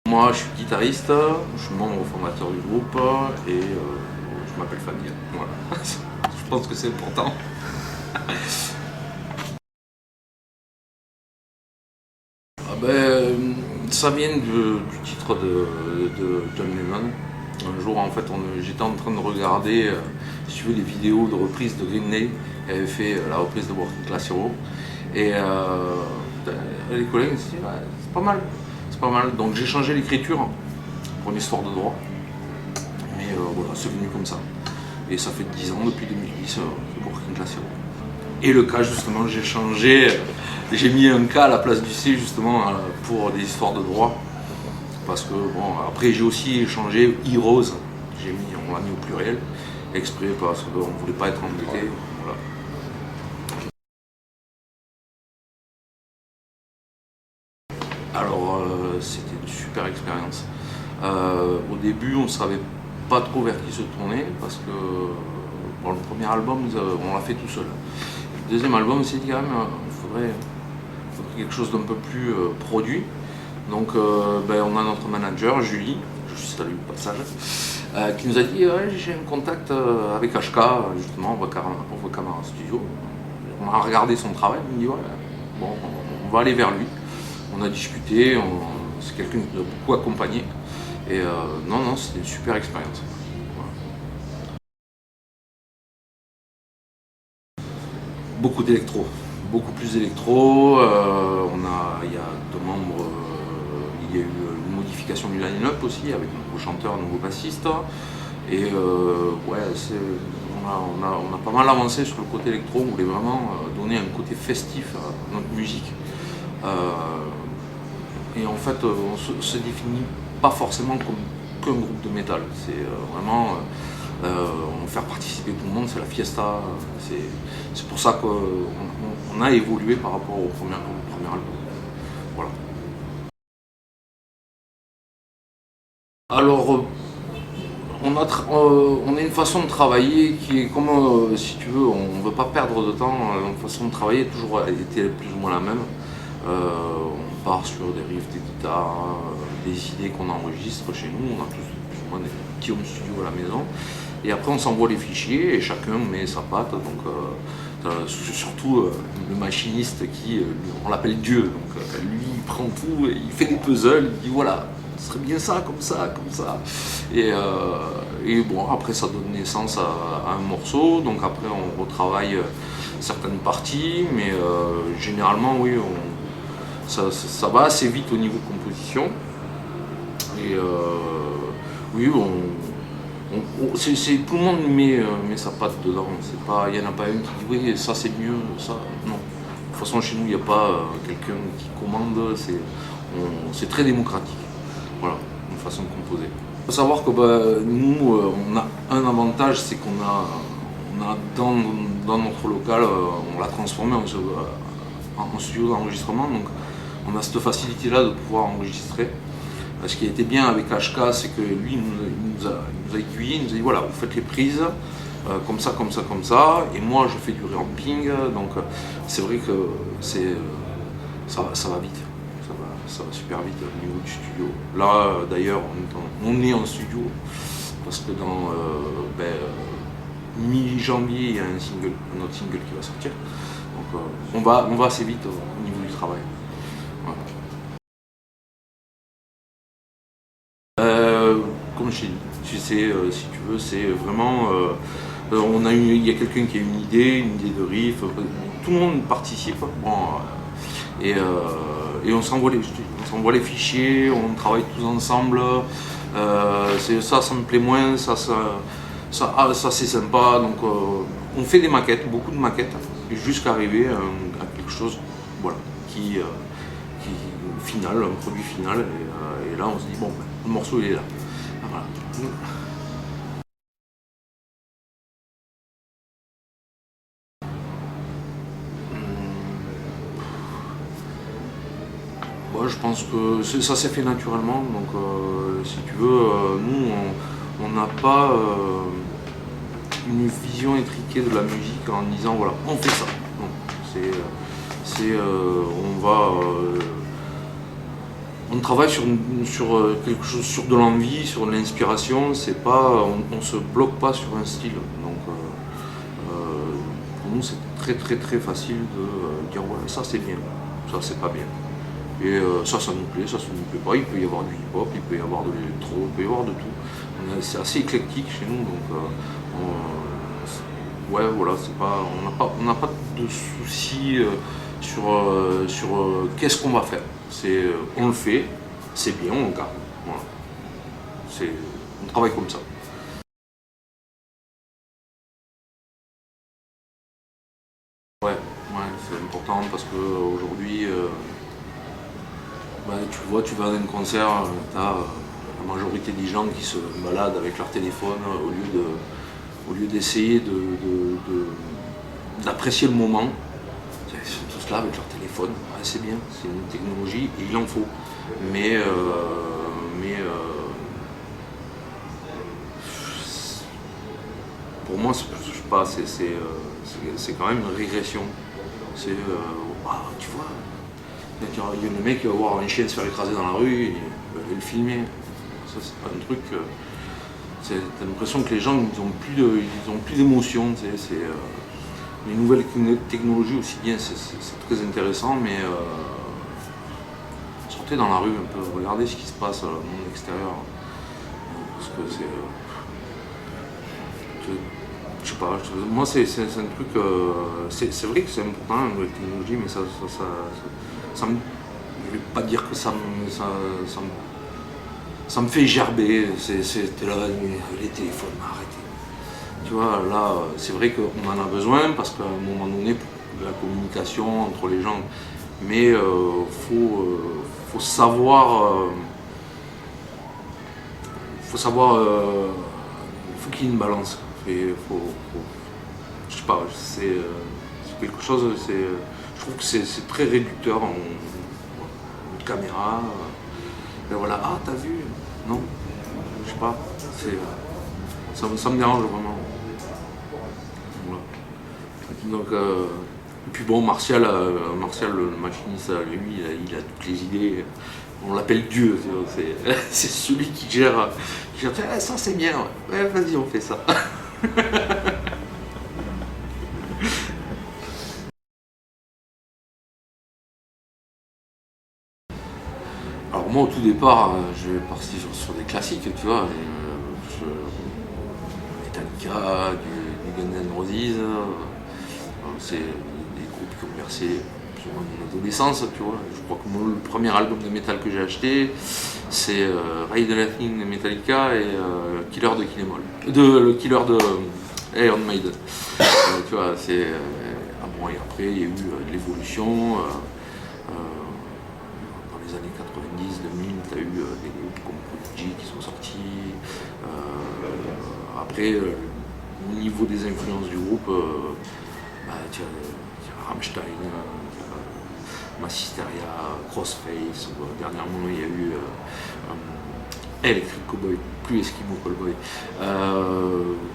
Moi, je suis guitariste, je suis membre fondateur du groupe et je m'appelle Fabien. Voilà. Je pense que c'est important. Ça vient du titre de John Lennon. Un jour, en fait, j'étais en train de regarder, si tu veux, les vidéos de reprise de Green Day. Il avait fait la reprise de Working Class Hero. Et les collègues me disaient, ouais, c'est pas mal. C'est pas mal. Donc j'ai changé l'écriture pour une histoire de droit. Mais voilà, c'est venu comme ça. Et ça fait 10 ans, depuis 2010, que Working Class Hero. Et le cas, justement, j'ai changé. J'ai mis un K à la place du C, justement, pour des histoires de droit. Parce que, bon, après, j'ai aussi changé Heroes. On l'a mis au pluriel, exprès parce qu'on ne voulait pas être embêté. Voilà. Alors, c'était une super expérience. Au début, on ne savait pas trop vers qui se tourner parce que bon, le premier album, on l'a fait tout seul. Le deuxième album, on s'est dit quand même, il faudrait quelque chose d'un peu plus produit. Donc, on a notre manager, Julie, je salue au passage, qui nous a dit ouais, j'ai un contact avec HK, justement, au Camara Studio. On a regardé son travail, on me dit ouais, bon, on va aller vers lui. On a discuté, c'est quelqu'un qui nous a beaucoup accompagné. Et non, c'était une super expérience. Voilà. Beaucoup d'électro, beaucoup plus d'électro. Il y a deux membres, il y a eu une modification du line-up aussi avec un nouveau chanteur, un nouveau bassiste. Et ouais, on a pas mal avancé sur le côté électro. On voulait vraiment donner un côté festif à notre musique. Et en fait, on se définit pas forcément comme qu'un groupe de métal. C'est vraiment faire participer tout le monde, c'est la fiesta. C'est pour ça qu'on a évolué par rapport au premier album. Voilà. Alors, on a une façon de travailler qui est comme, si tu veux, on ne veut pas perdre de temps. Notre façon de travailler a toujours été plus ou moins la même. On part sur des riffs, des guitares, des idées qu'on enregistre chez nous. On a tous plus ou moins des petits home studios à la maison. Et après, on s'envoie les fichiers et chacun met sa patte. Donc, surtout le machiniste qui, on l'appelle Dieu. Donc, lui, il prend tout, il fait des puzzles, il dit voilà, ce serait bien ça, comme ça, comme ça. Et bon, après, ça donne naissance à un morceau. Donc, après, on retravaille certaines parties. Mais généralement, oui, ça va assez vite au niveau composition. Et oui, tout le monde met sa patte dedans. Il n'y en a pas une qui dit oui, ça c'est mieux, ça. Non. De toute façon, chez nous, il n'y a pas quelqu'un qui commande. C'est très démocratique. Voilà, une façon de composer. Il faut savoir que nous, on a un avantage, c'est qu'on a dans notre local, on l'a transformé en studio d'enregistrement. Donc, on a cette facilité-là de pouvoir enregistrer. Ce qui a été bien avec HK, c'est que lui, il nous a aiguillé, il nous a dit voilà, vous faites les prises, comme ça, comme ça, comme ça, et moi je fais du ramping, donc c'est vrai que ça va vite, ça va super vite au niveau du studio. Là d'ailleurs, on est en studio, parce que dans mi-janvier, il y a un autre single qui va sortir, donc on va assez vite au niveau du travail. Voilà. Comme je dis, tu sais, si tu veux, c'est vraiment. Il y a quelqu'un qui a une idée de riff, tout le monde participe. Bon, et on s'envoie les fichiers, on travaille tous ensemble. Ça me plaît moins, ça c'est sympa. Donc on fait des maquettes, beaucoup de maquettes, jusqu'à arriver à quelque chose voilà, qui final, un produit final. Et là on se dit bon, le morceau il est là. Voilà. Bon, je pense que ça s'est fait naturellement. Donc, si tu veux, nous, on n'a pas une vision étriquée de la musique en disant voilà, on fait ça. Non, on va on travaille sur quelque chose, sur de l'envie, sur de l'inspiration. C'est pas, on se bloque pas sur un style. Donc pour nous, c'est très très très facile de dire ouais, ça c'est bien, ça c'est pas bien. Et ça nous plaît, ça nous plaît pas. Il peut y avoir du hip-hop, il peut y avoir de l'électro, il peut y avoir de tout. C'est assez éclectique chez nous, donc ouais, voilà, c'est pas, on n'a pas de soucis sur qu'est-ce qu'on va faire. C'est, on le fait, c'est bien, on le garde. Voilà. On travaille comme ça. Ouais, ouais, c'est important parce qu'aujourd'hui, bah, tu vois, tu vas à un concert, tu as la majorité des gens qui se baladent avec leur téléphone au lieu d'essayer d'apprécier le moment. Ils sont tous là avec leur téléphone. Ouais, c'est bien, c'est une technologie et il en faut. Mais, mais pour moi, je sais pas, c'est quand même une régression. C'est, ah, tu vois, il y a le mec qui va voir un chien se faire écraser dans la rue, il va aller le filmer. Ça, c'est pas un truc. T'as l'impression que les gens ils ont plus d'émotion. Les nouvelles technologies aussi bien, c'est très intéressant, mais sortez dans la rue un peu, regardez ce qui se passe dans le monde extérieur. Parce que je sais pas, moi c'est un truc, c'est vrai que c'est important la nouvelle technologie, mais ça me, je vais pas dire que ça me fait gerber, c'était là, les téléphones, arrêtez. Tu vois, là, c'est vrai qu'on en a besoin parce qu'à un moment donné, pour la communication entre les gens, mais faut savoir, faut qu'il y ait une balance. Je sais pas, c'est quelque chose, je trouve que c'est très réducteur en caméra. Et voilà, ah t'as vu? Non, je sais pas, ça me dérange vraiment. Voilà. Donc, et puis bon, Martial, le machiniste, lui, il a toutes les idées. On l'appelle Dieu, c'est celui qui gère. Ah, ça c'est bien, ouais. Ouais, vas-y, on fait ça. Alors moi, au tout départ, je vais partir sur des classiques, tu vois, Metallica, du Guns N' Roses, c'est des groupes qui ont bercé sur mon adolescence, tu vois. Je crois que le premier album de métal que j'ai acheté, c'est Ride the Lightning de Metallica et Killer de Kill Em All. Le Killer de Iron Maiden. Tu vois, ah bon, et après, il y a eu de l'évolution. Dans les années 90-2000, tu as eu des groupes comme Prodigy qui sont sortis. Après, au niveau des influences du groupe, bah, tu as Rammstein, Massisteria, Crossface, dernièrement il y a eu Electric Cowboy, plus Eskimo Callboy.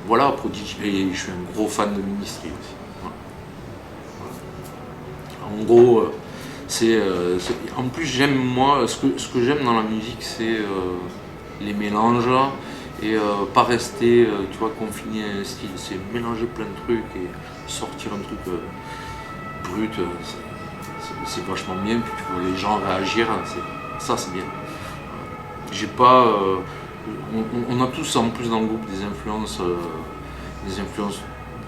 Voilà, Prodigy, et je suis un gros fan de Ministry aussi. Voilà. En gros, en plus j'aime moi, ce que j'aime dans la musique, c'est les mélanges et pas rester, tu vois, confiné à un style. C'est mélanger plein de trucs et sortir un truc brut. C'est vachement bien, puis tu vois les gens réagir, ça c'est bien. J'ai pas. On a tous en plus dans le groupe des influences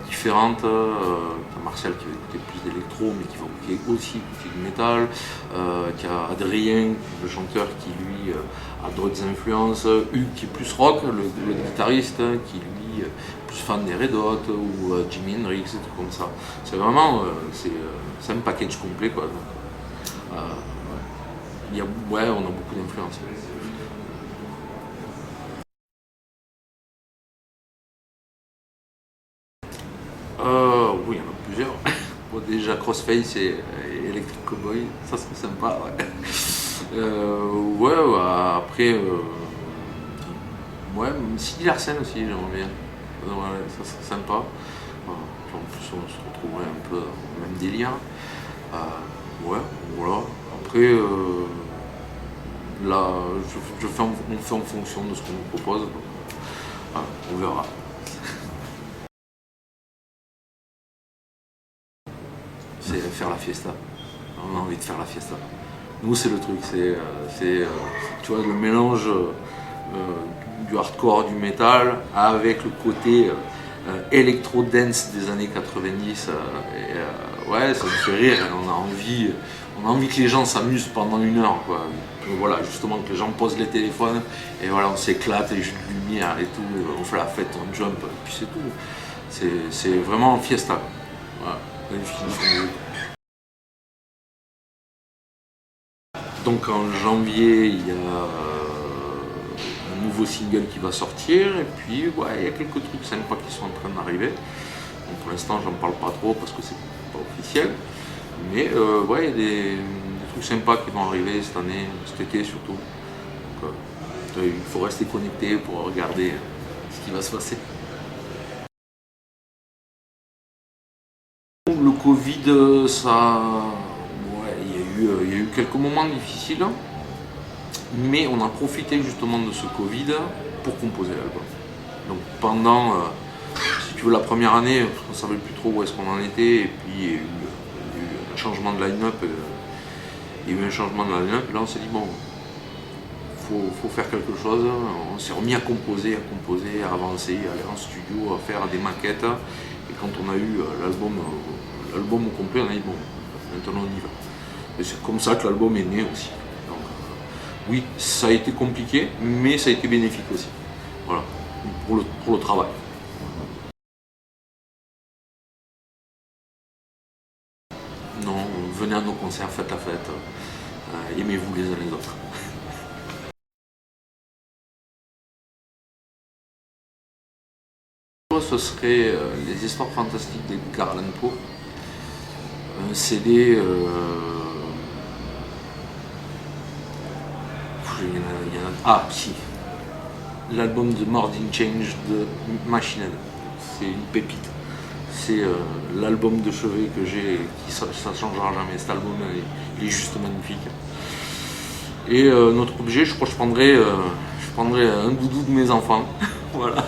différentes. T'as Martial qui va écouter plus d'électro, mais qui va aussi écouter du métal. T'as Adrien, le chanteur, qui lui a d'autres influences. Hugues qui est plus rock, le guitariste, qui lui est plus fan des Red Hot ou Jimi Hendrix, et tout comme ça. C'est vraiment, c'est un package complet quoi. Donc, ouais, on a beaucoup d'influences. Oui, il y en a plusieurs. Bon, déjà Crossface et Electric Cowboy, ça serait sympa, ouais. Ouais, ouais, après, ouais, Sidi Larsen aussi, j'aimerais bien. Ouais, ça serait sympa. Puis en plus, on se retrouverait un peu au même délire. Ouais, voilà. Après, là, on fait en fonction de ce qu'on nous propose. Donc, voilà, on verra. C'est faire la fiesta. On a envie de faire la fiesta. Nous, c'est le truc, tu vois, le mélange du hardcore, du métal, avec le côté électro-dance des années 90. Ouais, ça nous fait rire, et on a envie que les gens s'amusent pendant 1 heure, quoi. Donc voilà, justement, que les gens posent les téléphones, et voilà, on s'éclate, les jeux de lumière et tout, on fait la fête, on jump, et puis c'est tout. C'est vraiment fiesta. Voilà, une définition de- Donc en janvier, il y a un nouveau single qui va sortir, et puis ouais, il y a quelques trucs sympas qui sont en train d'arriver. Donc pour l'instant, j'en parle pas trop parce que c'est pas officiel. Mais ouais, il y a des trucs sympas qui vont arriver cette année, cet été surtout. Donc il faut rester connecté pour regarder ce qui va se passer. Le Covid, ça, ouais, il y a eu quelques moments difficiles, mais on a profité justement de ce Covid pour composer l'album. Donc pendant, si tu veux, la première année, on ne savait plus trop où est-ce qu'on en était, et puis il y a eu un changement de line-up. Il y a eu un changement de line-up, et là on s'est dit bon, faut faire quelque chose. On s'est remis à composer, à avancer, à aller en studio, à faire des maquettes. Et quand on a eu l'album au complet, on a dit bon, maintenant on y va. Et c'est comme ça que l'album est né aussi. Donc, oui, ça a été compliqué, mais ça a été bénéfique aussi. Voilà, pour le travail. Non, venez à nos concerts, faites la fête. Aimez-vous les uns les autres. Ce serait Les Histoires Fantastiques d'Edgar Allan Poe. Un CD. Ah, si. L'album de Mordin Change de Machine Head. C'est une pépite. C'est l'album de chevet que j'ai, ça ne changera jamais. Cet album, il est juste magnifique. Et notre objet, je crois que je prendrais un doudou de mes enfants. Voilà.